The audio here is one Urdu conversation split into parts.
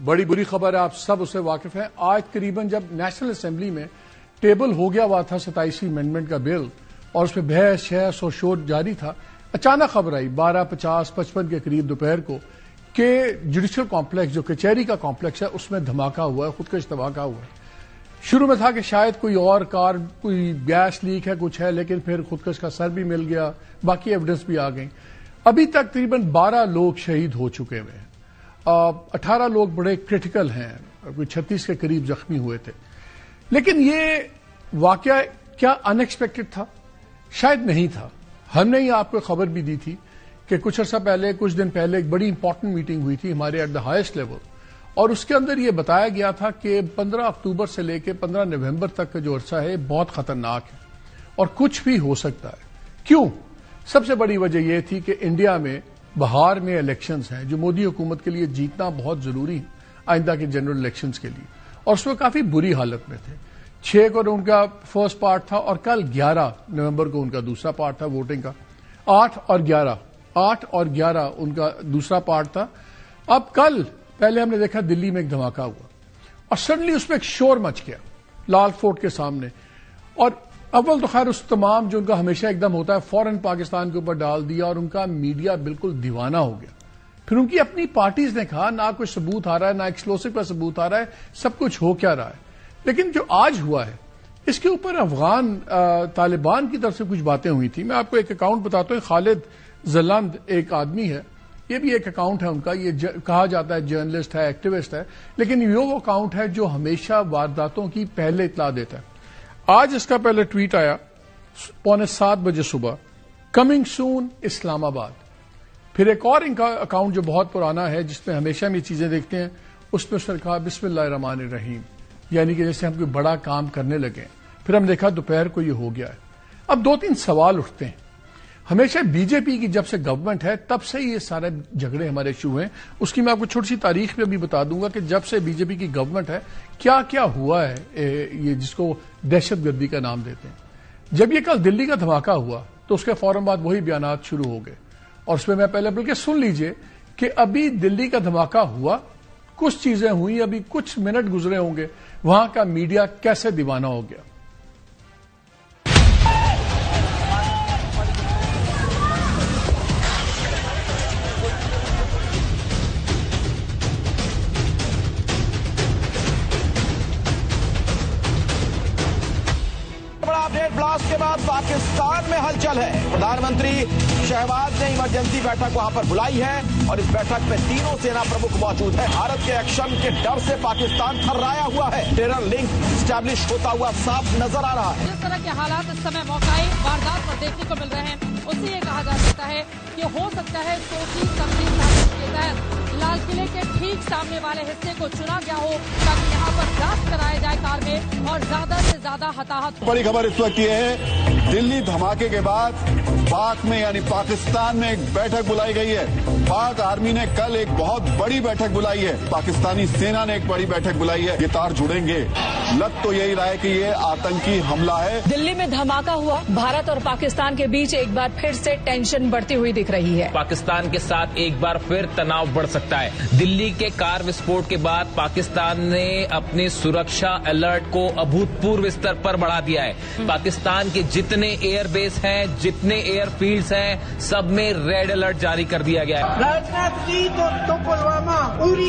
بڑی بری خبر ہے، آپ سب اسے واقف ہیں۔ آج قریباً جب نیشنل اسمبلی میں ٹیبل ہو گیا ہوا تھا 27ویں امینڈمنٹ کا بل اور اس پہ بحث شہس اور شور جاری تھا، اچانک خبر آئی 12:50-55 کے قریب دوپہر کو کہ جوڈیشل کمپلیکس جو کچہری کا کمپلیکس ہے اس میں دھماکہ ہوا ہے، خودکش دھماکہ ہوا ہے۔ شروع میں تھا کہ شاید کوئی اور کار کوئی گیس لیک ہے کچھ ہے، لیکن پھر خودکش کا سر بھی مل گیا، باقی ایویڈنس بھی آ گئی۔ ابھی تک تقریباً 12 لوگ شہید ہو چکے ہوئے ہیں، 18 لوگ بڑے کرٹیکل ہیں، کوئی 36 کے قریب زخمی ہوئے تھے۔ لیکن یہ واقعہ کیا ان ایکسپیکٹڈ تھا؟ شاید نہیں تھا۔ ہم نے یہ آپ کو خبر بھی دی تھی کہ کچھ عرصہ پہلے، کچھ دن پہلے ایک بڑی امپورٹنٹ میٹنگ ہوئی تھی ہمارے ایٹ دا ہائیسٹ لیول، اور اس کے اندر یہ بتایا گیا تھا کہ 15 اکتوبر سے لے کے 15 نومبر تک کا جو عرصہ ہے بہت خطرناک ہے اور کچھ بھی ہو سکتا ہے۔ کیوں؟ سب سے بڑی وجہ یہ تھی کہ انڈیا میں بہار میں الیکشنز ہیں جو مودی حکومت کے لیے جیتنا بہت ضروری ہے آئندہ کے جنرل الیکشنز کے لیے، اور اس میں کافی بری حالت میں تھے۔ 6 کو ان کا فرسٹ پارٹ تھا اور کل 11 نومبر کو ان کا دوسرا پارٹ تھا ووٹنگ کا، 8 اور 11 ان کا دوسرا پارٹ تھا۔ اب کل پہلے ہم نے دیکھا دلی میں ایک دھماکہ ہوا اور سڈنلی اس میں ایک شور مچ گیا لال فورٹ کے سامنے، اور اول تو خیر اس تمام جو ان کا ہمیشہ ایک دم ہوتا ہے فوراً پاکستان کے اوپر ڈال دیا اور ان کا میڈیا بالکل دیوانہ ہو گیا۔ پھر ان کی اپنی پارٹیز نے کہا نہ کوئی ثبوت آ رہا ہے، نہ ایکسپلوسو کا ثبوت آ رہا ہے، سب کچھ ہو کیا رہا ہے۔ لیکن جو آج ہوا ہے اس کے اوپر افغان طالبان کی طرف سے کچھ باتیں ہوئی تھیں۔ میں آپ کو ایک اکاؤنٹ بتاتا ہوں، خالد زلند ایک آدمی ہے، یہ بھی ایک اکاؤنٹ ہے ان کا، یہ کہا جاتا ہے جرنلسٹ ہے، ایکٹیوسٹ ہے، لیکن یہ وہ اکاؤنٹ ہے جو ہمیشہ وارداتوں کی پہلے اطلاع دیتا ہے۔ آج اس کا پہلے ٹویٹ آیا 6:45 بجے صبح، کمنگ سون اسلام آباد۔ پھر ایک اور ان کا اکاؤنٹ جو بہت پرانا ہے جس میں ہمیشہ ہم یہ چیزیں دیکھتے ہیں، اس میں اس نے کہا بسم اللہ الرحمن الرحیم، یعنی کہ جیسے ہم کوئی بڑا کام کرنے لگے۔ پھر ہم دیکھا دوپہر کو یہ ہو گیا ہے۔ اب 2-3 سوال اٹھتے ہیں۔ ہمیشہ بی جے پی کی جب سے گورنمنٹ ہے تب سے یہ سارے جھگڑے ہمارے شروع ہیں۔ اس کی میں آپ کو چھوٹی سی تاریخ میں بھی بتا دوں گا کہ جب سے بی جے پی کی گورنمنٹ ہے کیا کیا ہوا ہے، یہ جس کو دہشت گردی کا نام دیتے ہیں۔ جب یہ کل دلی کا دھماکہ ہوا تو اس کے فوراً بعد وہی بیانات شروع ہو گئے، اور اس میں میں پہلے بلکہ سن لیجئے کہ ابھی دلی کا دھماکہ ہوا، کچھ چیزیں ہوئی، ابھی کچھ منٹ گزرے ہوں گے، وہاں کا میڈیا کیسے دیوانہ ہو گیا۔ بلاسٹ کے بعد پاکستان میں ہلچل ہے۔ پردھان منتری شہباز نے ایمرجنسی بیٹھک وہاں پر بلائی ہے اور اس بیٹھک میں تینوں سینا پرمکھ موجود ہیں۔ بھارت کے ایکشن کے ڈر سے پاکستان تھرایا ہوا ہے، ٹیرر لنک اسٹیبلش ہوتا ہوا صاف نظر آ رہا ہے۔ جس طرح کے حالات اس سمے موقعی واردات پر دیکھنے کو مل رہے ہیں، اس سے یہ کہا جا سکتا ہے کہ ہو سکتا ہے سوچی سمجھی سازش کے تحت لال قلعے کے ٹھیک سامنے والے حصے کو چنا گیا ہو تاکہ یہاں پر بلاسٹ کرایا جائے کار میں اور زیادہ سے زیادہ ہتاہت۔ بڑی خبر اس وقت یہ ہے، دلی دھماکے کے بعد پاک میں یعنی پاکستان میں ایک بیٹھک بلائی گئی ہے۔ پاک آرمی نے کل ایک بہت بڑی بیٹھک بلائی ہے، پاکستانی سینا نے ایک بڑی بیٹھک بلائی ہے۔ یہ تار جڑیں گے، لگ تو یہی رہا ہے کہ یہ آتنکی حملہ ہے۔ دلی میں دھماکہ ہوا، بھارت اور پاکستان کے بیچ ایک بار پھر سے ٹینشن بڑھتی ہوئی دکھ رہی ہے۔ پاکستان کے ساتھ ایک بار پھر تناؤ بڑھ سکتا ہے۔ دلی کے کار وسفوٹ کے بعد پاکستان نے اپنے سرکشا الرٹ کو ابھوتپورو استر پر بڑھا دیا ہے۔ پاکستان کے جتنے ایئر بیس ہیں، جتنے ایئر فیلڈز ہیں، سب میں ریڈ الرٹ جاری کر دیا گیا ہے۔ راجناتھ جی تو پلوامہ، اری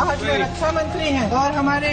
آج وہ رکشا منتری ہیں، اور ہمارے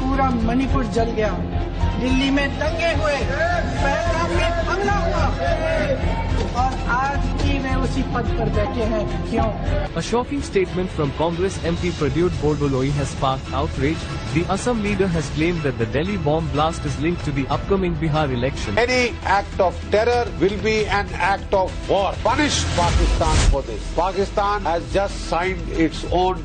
پورا منی پور جل گیا، دلی میں دنگے ہوئے، پہلگام میں حملہ ہوا، اور آج بھی وہ اسی پد پر بیٹھے ہیں۔ کیوں؟ A shocking statement from Congress MP Pradyut Bordoloi has sparked outrage. The Assam leader has claimed that the Delhi bomb blast is linked to the upcoming Bihar election. Any act of terror will be an act of war. Punish Pakistan for this. Pakistan has just signed its own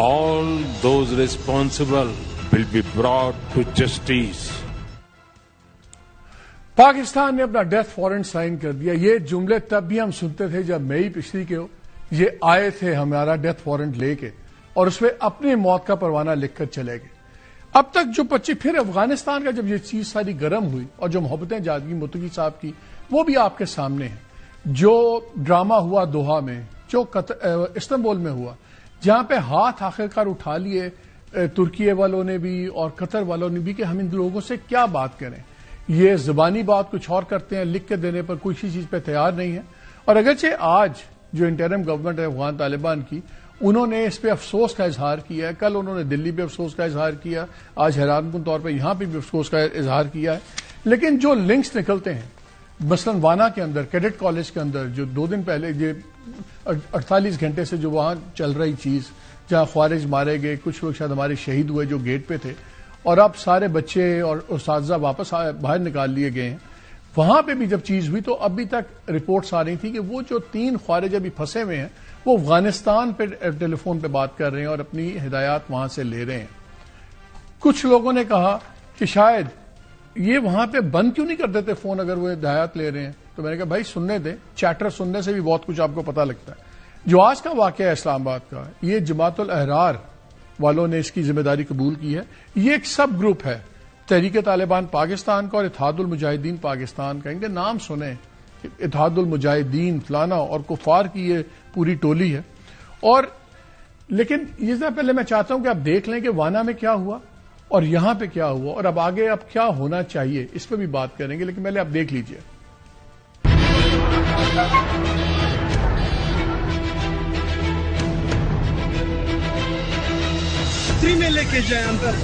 All those responsible will be brought to justice. Pakistan نے اپنا ڈیتھ وارنٹ سائن کر دیا. یہ جملے تب بھی ہم سنتے تھے جب مئی پچھلی کے یہ آئے تھے ہمارا ڈیتھ وارنٹ لے کے اور اس میں اپنی موت کا پروانہ لکھ کر چلے گئے. اب تک جو پھر افغانستان کا جب یہ چیز ساری گرم ہوئی اور جو محبتیں جاگی متقی صاحب کی وہ بھی آپ کے سامنے ہیں. جو ڈرامہ ہوا دوحہ میں, جو استنبول میں ہوا, جہاں پہ ہاتھ آخرکار اٹھا لیے ترکی والوں نے بھی اور قطر والوں نے بھی کہ ہم ان لوگوں سے کیا بات کریں. یہ زبانی بات کچھ اور کرتے ہیں, لکھ کے دینے پر کوئی چیز پہ تیار نہیں ہے. اور اگرچہ آج جو انٹرم گورنمنٹ ہے افغان طالبان کی, انہوں نے اس پہ افسوس کا اظہار کیا ہے. کل انہوں نے دلی پہ افسوس کا اظہار کیا, آج حیران کن طور پہ یہاں پہ بھی افسوس کا اظہار کیا ہے. لیکن جو لنکس نکلتے ہیں مثلا وانا کے اندر, کیڈٹ کالج کے اندر, جو 2 دن پہلے یہ 48 گھنٹے سے جو وہاں چل رہی چیز, جہاں خوارج مارے گئے, کچھ لوگ شاید ہمارے شہید ہوئے جو گیٹ پہ تھے, اور اب سارے بچے اور اساتذہ واپس باہر نکال لیے گئے ہیں. وہاں پہ بھی جب چیز ہوئی تو ابھی تک رپورٹس آ رہی تھی کہ وہ جو 3 خوارج ابھی پھنسے ہوئے ہیں وہ افغانستان پہ ٹیلی فون پہ بات کر رہے ہیں اور اپنی ہدایات وہاں سے لے رہے ہیں. کچھ لوگوں نے کہا کہ شاید یہ وہاں پہ بند کیوں نہیں کر دیتے فون اگر وہ ہدایات لے رہے ہیں. تو میں نے کہا بھائی سننے دیں, چیٹر سننے سے بھی بہت کچھ آپ کو پتا لگتا ہے. جو آج کا واقعہ ہے اسلام آباد کا, یہ جماعت الاحرار والوں نے اس کی ذمہ داری قبول کی ہے. یہ ایک سب گروپ ہے تحریک طالبان پاکستان کا اور اتحاد المجاہدین پاکستان کا. ان کے نام سنیں, اتحاد المجاہدین فلانا اور کفار کی یہ پوری ٹولی ہے. اور لیکن یہ سے پہلے میں چاہتا ہوں کہ آپ دیکھ لیں کہ وانا میں کیا ہوا اور یہاں پہ کیا ہوا اور اب آگے اب کیا ہونا چاہیے, اس پہ بھی بات کریں گے. لیکن پہلے آپ دیکھ لیجئے. میں لے کے جائیں اندر.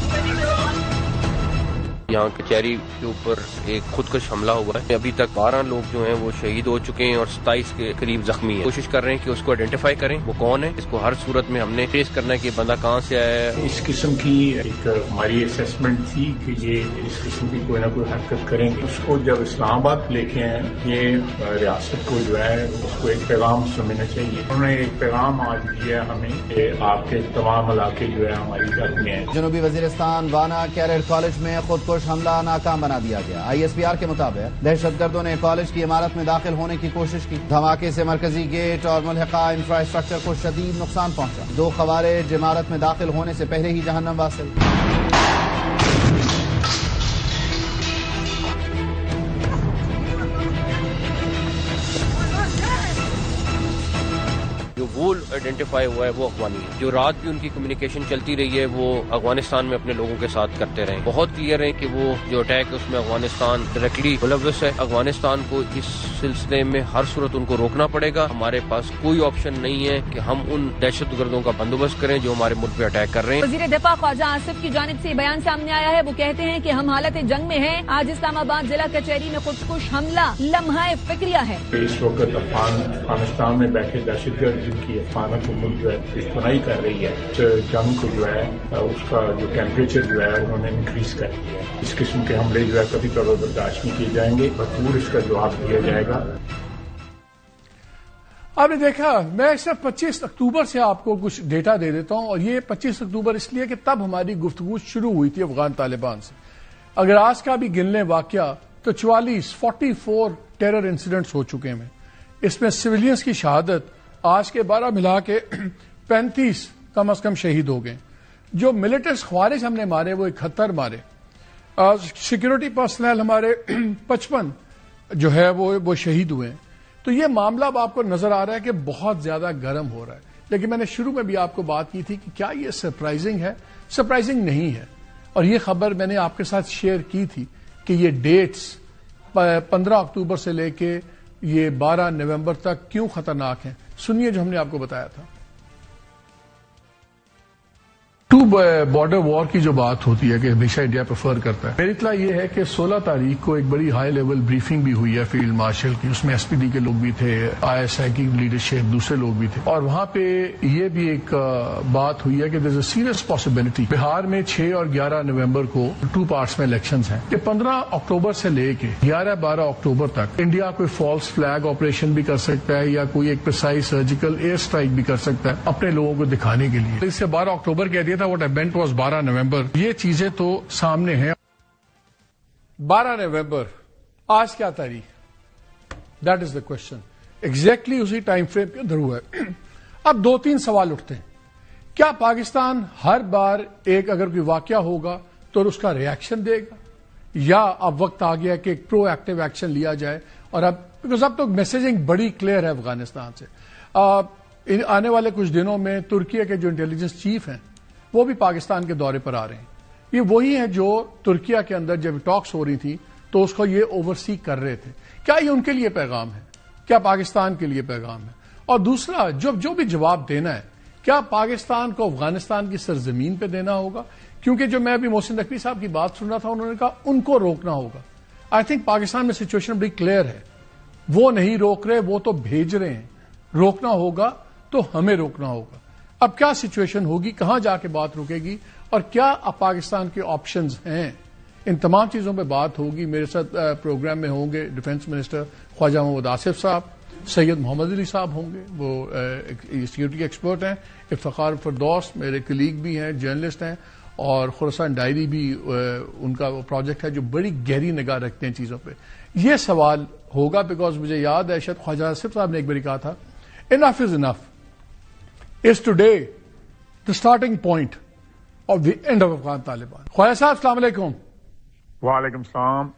یہاں کچہری کے اوپر ایک خودکش حملہ ہوا ہے. ابھی تک 12 لوگ جو ہیں وہ شہید ہو چکے ہیں اور 27 کے قریب زخمی ہیں. کوشش کر رہے ہیں کہ اس کو آئیڈینٹیفائی کریں وہ کون ہے. اس کو ہر صورت میں ہم نے ٹریس کرنا ہے کہ بندہ کہاں سے آیا ہے. اس قسم کی ایک ہماری اسیسمنٹ تھی کہ یہ اس قسم کی کوئی نہ کوئی حرکت کریں گے. اس کو جب اسلام آباد لے کے آئے, یہ ریاست کو جو ہے اس کو ایک پیغام سمجھنا چاہیے. انہوں نے ایک پیغام آج دیا ہمیں کہ آپ کے تمام علاقے جو ہے ہماری گھر میں ہیں. جنوبی وزیرستان وانا کیڈٹ کالج میں خودکش حملہ ناکام بنا دیا گیا. ISPR کے مطابق دہشت گردوں نے کالج کی عمارت میں داخل ہونے کی کوشش کی. دھماکے سے مرکزی گیٹ اور ملحقہ انفراسٹرکچر کو شدید نقصان پہنچا. 2 خوارج عمارت میں داخل ہونے سے پہلے ہی جہنم واصل. جو وہ آئیڈینٹیفائی ہوا ہے وہ افغانی ہے. جو رات بھی ان کی کمیونیکیشن چلتی رہی ہے وہ افغانستان میں اپنے لوگوں کے ساتھ کرتے رہے. بہت کلیئر ہے کہ وہ جو اٹیک ہے اس میں افغانستان ڈائریکٹلی ملوث ہے. افغانستان کو اس سلسلے میں ہر صورت ان کو روکنا پڑے گا. ہمارے پاس کوئی آپشن نہیں ہے کہ ہم ان دہشت گردوں کا بندوبست کریں جو ہمارے ملک پہ اٹیک کر رہے ہیں. وزیر دفاع خواجہ آصف کی جانب سے بیان سامنے آیا ہے. وہ کہتے ہیں کہ ہم حالت جنگ میں ہیں. آج اسلام آباد ضلع کچہری میں خودکش حملہ لمحہ فکریہ ہے. اس وقت افغانستان میں بیٹھے دہشت گرد جن کی افغان حکومت جو ہے دشمنائی کر رہی ہے, جنگ کو جو ہے اس کا جو ٹیمپریچر جو ہے انہوں نے انکریز کر دیا ہے. اس قسم کے حملے جو ہے کبھی کبھی برداشت نہیں کیے جائیں گے. بھرپور اس کا جواب دیا جائے گا. آپ نے دیکھا, میں صرف 25 اکتوبر سے آپ کو کچھ ڈیٹا دے دیتا ہوں, اور یہ 25 اکتوبر اس لیے کہ تب ہماری گفتگو شروع ہوئی تھی افغان طالبان سے. اگر آج کا بھی گن لیں واقعہ تو 44 ٹیرر انسیڈنٹس ہو چکے ہیں. اس میں سویلینز کی شہادت آج کے 12 ملا کے 35 کم از کم شہید ہو گئے. جو ملیٹنٹس خوارج ہم نے مارے وہ 71 مارے. سیکورٹی پرسنل ہمارے 55 جو ہے وہ شہید ہوئے ہیں. تو یہ معاملہ اب آپ کو نظر آ رہا ہے کہ بہت زیادہ گرم ہو رہا ہے. لیکن میں نے شروع میں بھی آپ کو بات کی تھی کہ کیا یہ سرپرائزنگ ہے؟ سرپرائزنگ نہیں ہے. اور یہ خبر میں نے آپ کے ساتھ شیئر کی تھی کہ یہ ڈیٹس 15 اکتوبر سے لے کے یہ 12 نومبر تک کیوں خطرناک ہیں. سنیے جو ہم نے آپ کو بتایا تھا. بارڈر وار کی جو بات ہوتی ہے کہ ہمیشہ انڈیا پریفر کرتا ہے, میری اطلاع یہ ہے کہ 16 تاریخ کو ایک بڑی ہائی لیول بریفنگ بھی ہوئی ہے فیلڈ مارشل کی. اس میں SPD کے لوگ بھی تھے, ISI کی لیڈرشپ, دوسرے لوگ بھی تھے. اور وہاں پہ یہ بھی ایک بات ہوئی ہے کہ دیر از اے سیریس پاسبلٹی بہار میں 6 اور 11 نومبر کو 2 پارٹس میں الیکشنز ہیں کہ 15 اکتوبر سے لے کے 11-12 اکتوبر تک انڈیا کوئی فالس فلیگ آپریشن بھی کر سکتا ہے یا کوئی ایک پرسائز سرجیکل ایئر اسٹرائک بھی کر سکتا ہے اپنے لوگوں کو دکھانے کے لیے. اس سے 12 اکتوبر کہہ دیا تھا, واٹ آئی مینٹ واز 12 نومبر. یہ چیزیں تو سامنے ہیں. 12 نومبر آج کیا تاریخ؟ That is the question. Exactly اسی ٹائم فریم کے اندر ہوا ہے. اب 2-3 سوال اٹھتے ہیں. کیا پاکستان ہر بار ایک اگر کوئی واقعہ ہوگا تو اس کا ریئیکشن دے گا، یا اب وقت آ گیا کہ ایک پرو ایکٹیو ایکشن لیا جائے؟ اور اب تو میسیجنگ بڑی کلیئر ہے افغانستان سے. آنے والے کچھ دنوں میں ترکی کے جو انٹیلیجنس چیف ہیں وہ بھی پاکستان کے دورے پر آ رہے ہیں. یہ وہی ہیں جو ترکیہ کے اندر جب ٹاکس ہو رہی تھی تو اس کو یہ اوورسی کر رہے تھے. کیا یہ ان کے لیے پیغام ہے؟ کیا پاکستان کے لیے پیغام ہے؟ اور دوسرا، جو بھی جواب دینا ہے، کیا پاکستان کو افغانستان کی سرزمین پہ دینا ہوگا؟ کیونکہ جو میں ابھی محسن نقوی صاحب کی بات سن رہا تھا، انہوں نے کہا ان کو روکنا ہوگا. آئی تھنک پاکستان میں سچویشن بڑی کلیئر ہے. وہ نہیں روک رہے، وہ تو بھیج رہے ہیں. روکنا ہوگا تو ہمیں روکنا ہوگا. اب کیا سچویشن ہوگی، کہاں جا کے بات رکے گی، اور کیا اب پاکستان کے آپشنز ہیں، ان تمام چیزوں پہ بات ہوگی. میرے ساتھ پروگرام میں ہوں گے ڈیفنس منسٹر خواجہ محمد آصف صاحب، سید محمد علی صاحب ہوں گے، وہ سیکورٹی ایکسپرٹ ہیں. افتخار فردوس میرے کلیگ بھی ہیں، جرنلسٹ ہیں. اور خراسان ڈائری بھی ان کا وہ پروجیکٹ ہے جو بڑی گہری نگاہ رکھتے ہیں چیزوں پہ. یہ سوال ہوگا بیکاز مجھے یاد ہے شاید خواجہ آصف صاحب نے ایک بار کہا تھا، enough is enough is today the starting point of the end of Afghan Taliban. Khawaja صاحب السلام علیکم. وعلیکم السلام.